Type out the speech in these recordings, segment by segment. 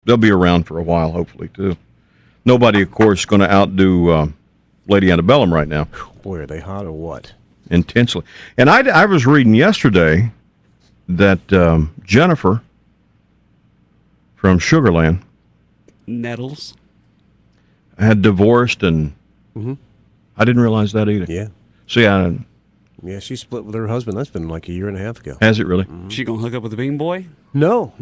They'll be around for a while, hopefully, too. Nobody, of course, is going to outdo Lady Antebellum right now. Boy, are they hot or what? Intensely. And I was reading yesterday that Jennifer from Sugarland Nettles had divorced, and I didn't realize that either. Yeah. So, Yeah, she split with her husband. That's been like a year and a half ago. has it really? She gonna hook up with the Bean Boy? No.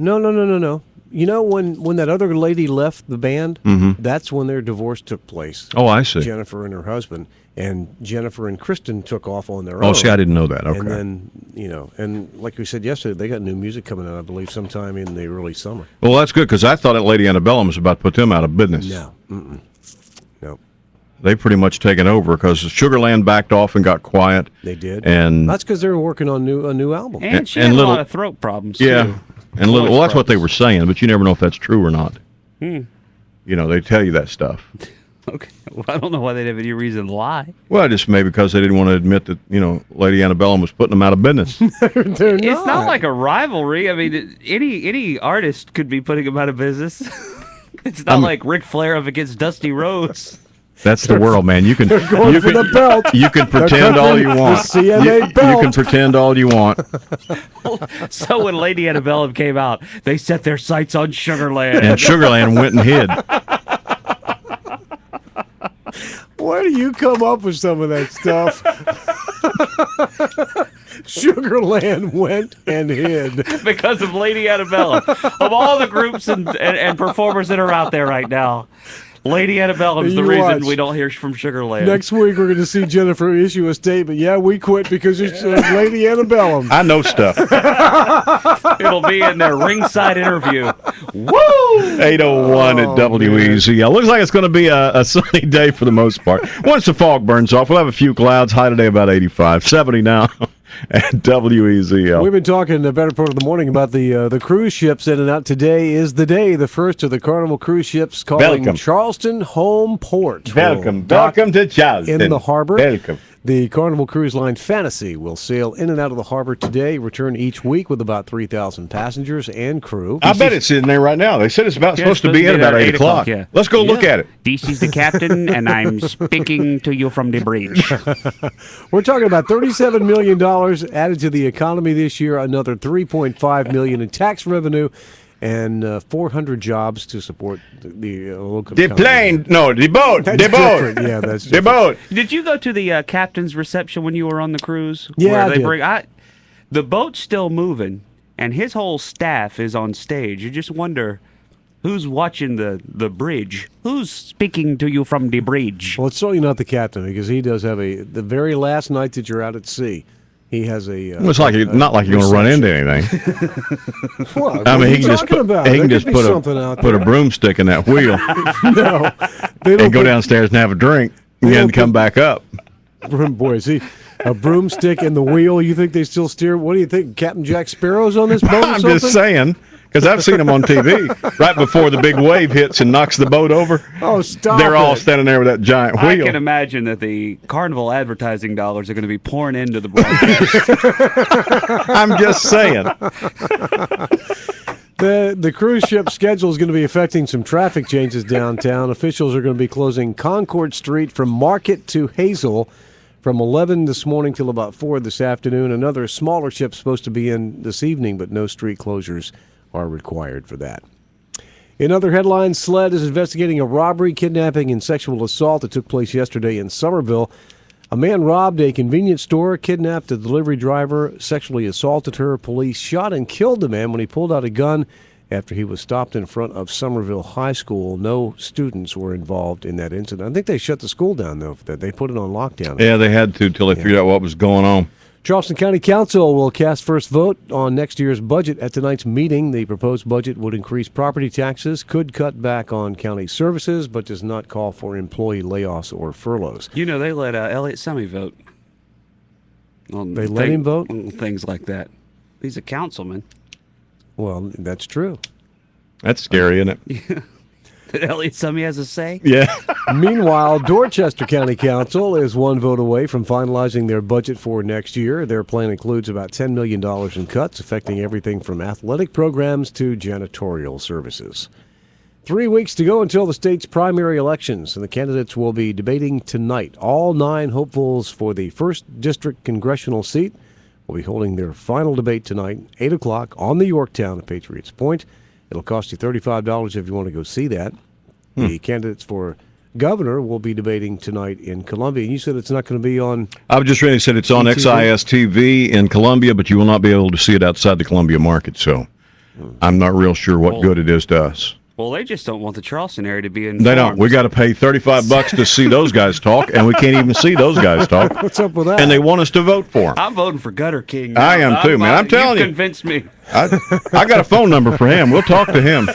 You know, when that other lady left the band, that's when their divorce took place. Oh, I see. Jennifer and her husband. And Jennifer and Kristen took off on their own. Oh, see, I didn't know that. Okay. And then, and like we said yesterday, they got new music coming out, I believe, sometime in the early summer. Well, that's good, because I thought that Lady Antebellum was about to put them out of business. No. No. They've pretty much taken over, because Sugarland backed off and got quiet. They did. And that's because they were working on a new album. And she had a lot of throat problems, yeah, too. and well, that's what they were saying, but you never know if that's true or not. You know, they tell you that stuff. Okay. Well, I don't know why they'd have any reason to lie. Well, just maybe because they didn't want to admit that, Lady Antebellum was putting them out of business. It's not like a rivalry. I mean, any artist could be putting them out of business. It's not like Ric Flair up against Dusty Rhodes. That's the world, man. You can for the belt. You can pretend all you want. The CMA belt. You can pretend all you want. So when Lady Antebellum came out, they set their sights on Sugarland. And Sugarland went and hid. Where do you come up with some of that stuff? Sugarland went and hid. Because of Lady Antebellum. Of all the groups and performers that are out there right now, Lady Antebellum's the reason we don't hear from Sugarland. Next week, we're going to see Jennifer issue a statement. Yeah, we quit because it's Lady Antebellum. I know stuff. It'll be in their ringside interview. Woo! 8:01 at WEZL. Looks like it's going to be a sunny day for the most part. Once the fog burns off, we'll have a few clouds. High today about 85. 70 now at WEZL. We've been talking the better part of the morning about the cruise ships in and out. Today is the day, the first of the Carnival cruise ships calling Charleston home port. Welcome to Charleston. In the harbor. Welcome. The Carnival Cruise Line Fantasy will sail in and out of the harbor today, return each week with about 3,000 passengers and crew. I bet it's in there right now. They said it's supposed to be in about 8 o'clock. Yeah. Let's go look at it. This is the captain, and I'm speaking to you from the bridge. We're talking about $37 million added to the economy this year, another $3.5 million in tax revenue, and 400 jobs to support the local economy. The boat. That's different. Yeah, that's different. The boat. Did you go to the captain's reception when you were on the cruise? Yeah, I did. did. The boat's still moving, and his whole staff is on stage. You just wonder who's watching the bridge. Who's speaking to you from the bridge? Well, it's certainly not the captain, because he does have the very last night that you're out at sea. He has a. Well, it's not like you're going to run into anything. What? I mean, he can just put a broomstick in that wheel No, and go downstairs and have a drink and then come back up. Boy, is he a broomstick in the wheel? You think they still steer? What do you think, Captain Jack Sparrow's on this boat or I'm something? just saying. Because I've seen them on TV right before the big wave hits and knocks the boat over. Oh, stop They're all standing there with that giant wheel. I can imagine that the Carnival advertising dollars are going to be pouring into the broadcast. I'm just saying. The cruise ship schedule is going to be affecting some traffic changes downtown. Officials are going to be closing Concord Street from Market to Hazel from 11 this morning till about 4 this afternoon. Another smaller ship supposed to be in this evening, but no street closures are required for that. In other headlines, SLED is investigating a robbery, kidnapping, and sexual assault that took place yesterday in Somerville. A man robbed a convenience store, kidnapped a delivery driver, sexually assaulted her. Police shot and killed the man when he pulled out a gun after he was stopped in front of Somerville High School. No students were involved in that incident. I think they shut the school down, though, for that. They put it on lockdown. Yeah, they had to till they figured out what was going on. Charleston County Council will cast first vote on next year's budget at tonight's meeting. The proposed budget would increase property taxes, could cut back on county services, but does not call for employee layoffs or furloughs. You know, they let Elliott Summey vote. They let him vote? On things like that. He's a councilman. Well, that's true. That's scary, isn't it? That Elliott Summey has a say? Yeah. Meanwhile, Dorchester County Council is one vote away from finalizing their budget for next year. Their plan includes about $10 million in cuts, affecting everything from athletic programs to janitorial services. 3 weeks to go until the state's primary elections, and the candidates will be debating tonight. All 9 hopefuls for the 1st District congressional seat will be holding their final debate tonight, 8 o'clock, on the Yorktown at Patriots Point. It'll cost you $35 if you want to go see that. The candidates for governor will be debating tonight in Columbia. And you said it's not going to be on... I was just ready to say it's on XIS-TV in Columbia, but you will not be able to see it outside the Columbia market, so I'm not real sure what good it is to us. Well, they just don't want the Charleston area to be informed. They don't. We got to pay $35 to see those guys talk, and we can't even see those guys talk. What's up with that? And they want us to vote for them. I'm voting for Gutter King now. I am too, man. I'm telling you. Convinced me. I got a phone number for him. We'll talk to him.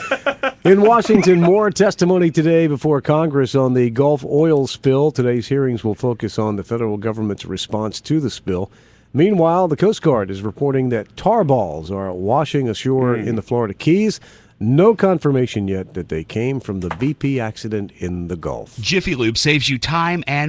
In Washington, more testimony today before Congress on the Gulf oil spill. Today's hearings will focus on the federal government's response to the spill. Meanwhile, the Coast Guard is reporting that tar balls are washing ashore in the Florida Keys. No confirmation yet that they came from the BP accident in the Gulf. Jiffy Lube saves you time and